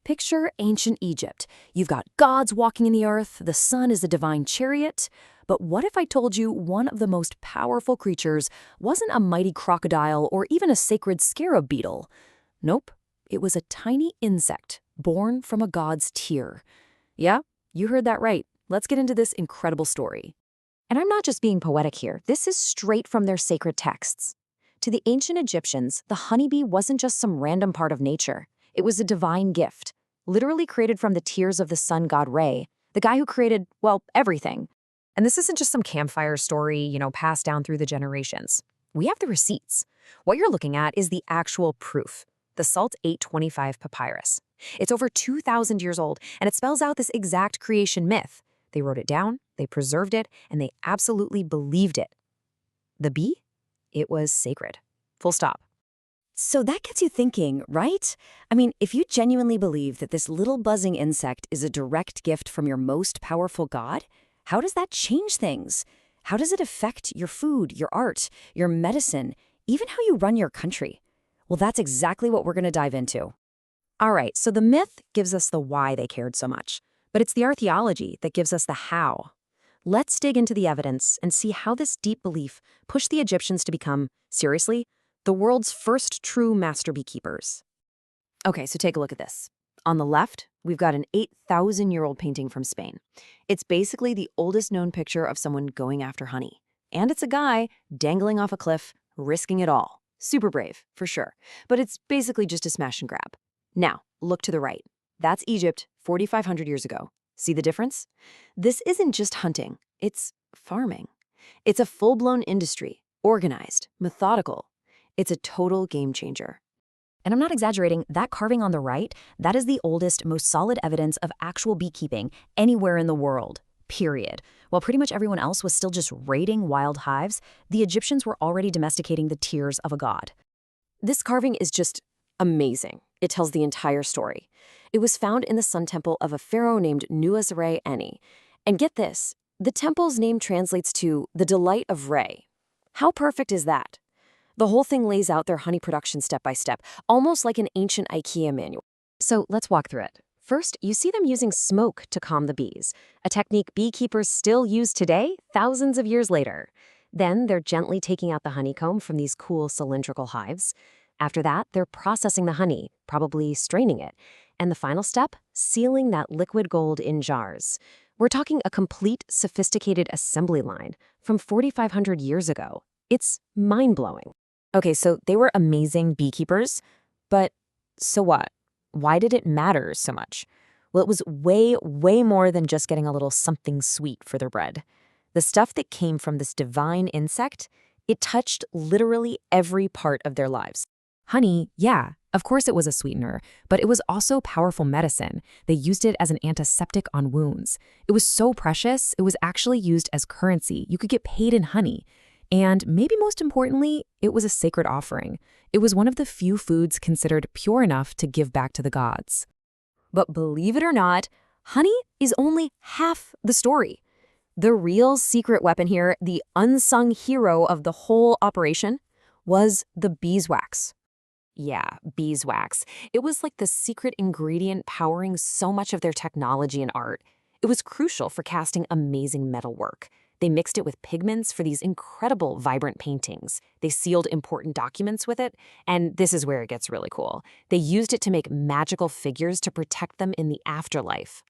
Picture ancient Egypt. You've got gods walking in the earth, the sun is a divine chariot. But what if I told you one of the most powerful creatures wasn't a mighty crocodile or even a sacred scarab beetle? Nope, it was a tiny insect born from a god's tear. Yeah, you heard that right. Let's get into this incredible story. And I'm not just being poetic here. This is straight from their sacred texts. To the ancient Egyptians, the honeybee wasn't just some random part of nature. It was a divine gift, literally created from the tears of the sun god Re, the guy who created, well, everything. And this isn't just some campfire story, passed down through the generations. We have the receipts. What you're looking at is the actual proof, the Salt 825 papyrus. It's over 2,000 years old, and it spells out this exact creation myth. They wrote it down, they preserved it, and they absolutely believed it. The bee? It was sacred. Full stop. So that gets you thinking, right? I mean, if you genuinely believe that this little buzzing insect is a direct gift from your most powerful god, how does that change things? How does it affect your food, your art, your medicine, even how you run your country? Well, that's exactly what we're going to dive into. All right, so the myth gives us the why they cared so much, but it's the archaeology that gives us the how. Let's dig into the evidence and see how this deep belief pushed the Egyptians to become, seriously, the world's first true master beekeepers. Okay, so take a look at this. On the left, we've got an 8,000-year-old painting from Spain. It's basically the oldest known picture of someone going after honey. And it's a guy dangling off a cliff, risking it all. Super brave, for sure. But it's basically just a smash and grab. Now, look to the right. That's Egypt 4,500 years ago. See the difference? This isn't just hunting, it's farming. It's a full-blown industry, organized, methodical. It's a total game changer. And I'm not exaggerating, that carving on the right, that is the oldest, most solid evidence of actual beekeeping anywhere in the world, period. While pretty much everyone else was still just raiding wild hives, the Egyptians were already domesticating the tears of a god. This carving is just amazing. It tells the entire story. It was found in the sun temple of a pharaoh named Nuazare-Eni. And get this, the temple's name translates to the delight of Re. How perfect is that? The whole thing lays out their honey production step by step, almost like an ancient IKEA manual. So let's walk through it. First, you see them using smoke to calm the bees, a technique beekeepers still use today, thousands of years later. Then they're gently taking out the honeycomb from these cool cylindrical hives. After that, they're processing the honey, probably straining it. And the final step, sealing that liquid gold in jars. We're talking a complete, sophisticated assembly line from 4,500 years ago. It's mind-blowing. Okay, so they were amazing beekeepers, but so what? Why did it matter so much? Well, it was way, way more than just getting a little something sweet for their bread. The stuff that came from this divine insect, it touched literally every part of their lives. Honey, yeah, of course it was a sweetener, but it was also powerful medicine. They used it as an antiseptic on wounds. It was so precious, it was actually used as currency. You could get paid in honey. And maybe most importantly, it was a sacred offering. It was one of the few foods considered pure enough to give back to the gods. But believe it or not, honey is only half the story. The real secret weapon here, the unsung hero of the whole operation, was the beeswax. Yeah, beeswax. It was like the secret ingredient powering so much of their technology and art. It was crucial for casting amazing metalwork. They mixed it with pigments for these incredible, vibrant paintings. They sealed important documents with it, and this is where it gets really cool. They used it to make magical figures to protect them in the afterlife.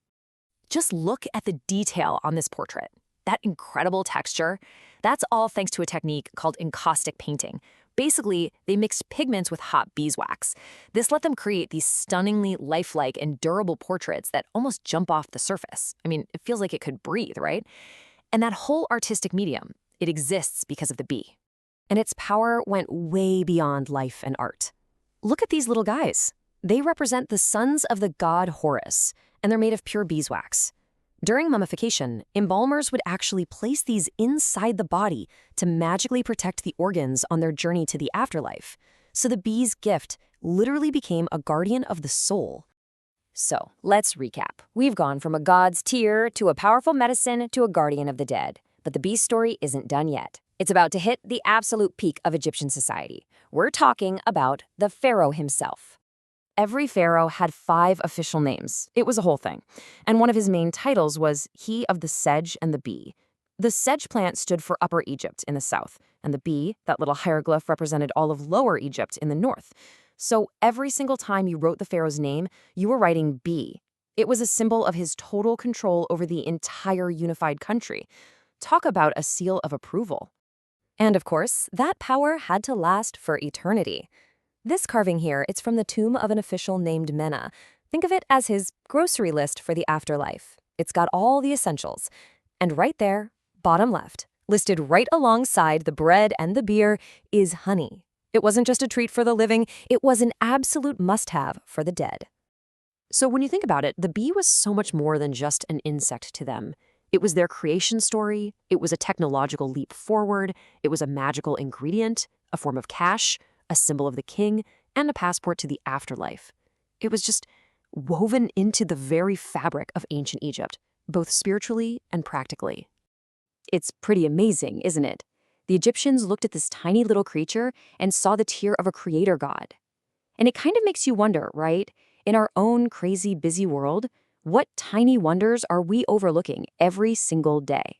Just look at the detail on this portrait. That incredible texture, that's all thanks to a technique called encaustic painting. Basically, they mixed pigments with hot beeswax. This let them create these stunningly lifelike and durable portraits that almost jump off the surface. I mean, it feels like it could breathe, right? And that whole artistic medium, it exists because of the bee. And its power went way beyond life and art. Look at these little guys. They represent the sons of the god Horus, and they're made of pure beeswax. During mummification, embalmers would actually place these inside the body to magically protect the organs on their journey to the afterlife. So the bee's gift literally became a guardian of the soul. So, let's recap. We've gone from a god's tear to a powerful medicine to a guardian of the dead. But the bee story isn't done yet. It's about to hit the absolute peak of Egyptian society. We're talking about the pharaoh himself. every pharaoh had 5 official names. It was a whole thing. And one of his main titles was He of the Sedge and the Bee. The sedge plant stood for Upper Egypt in the south, and the bee, that little hieroglyph, represented all of Lower Egypt in the north. So every single time you wrote the pharaoh's name, you were writing bee. It was a symbol of his total control over the entire unified country. Talk about a seal of approval. And of course, that power had to last for eternity. This carving here, it's from the tomb of an official named Mena. Think of it as his grocery list for the afterlife. It's got all the essentials. And right there, bottom left, listed right alongside the bread and the beer, is honey. It wasn't just a treat for the living, it was an absolute must-have for the dead. So when you think about it, the bee was so much more than just an insect to them. It was their creation story, it was a technological leap forward, it was a magical ingredient, a form of cash, a symbol of the king, and a passport to the afterlife. It was just woven into the very fabric of ancient Egypt, both spiritually and practically. It's pretty amazing, isn't it? The Egyptians looked at this tiny little creature and saw the tear of a creator god. And it kind of makes you wonder, right? In our own crazy, busy world, what tiny wonders are we overlooking every single day?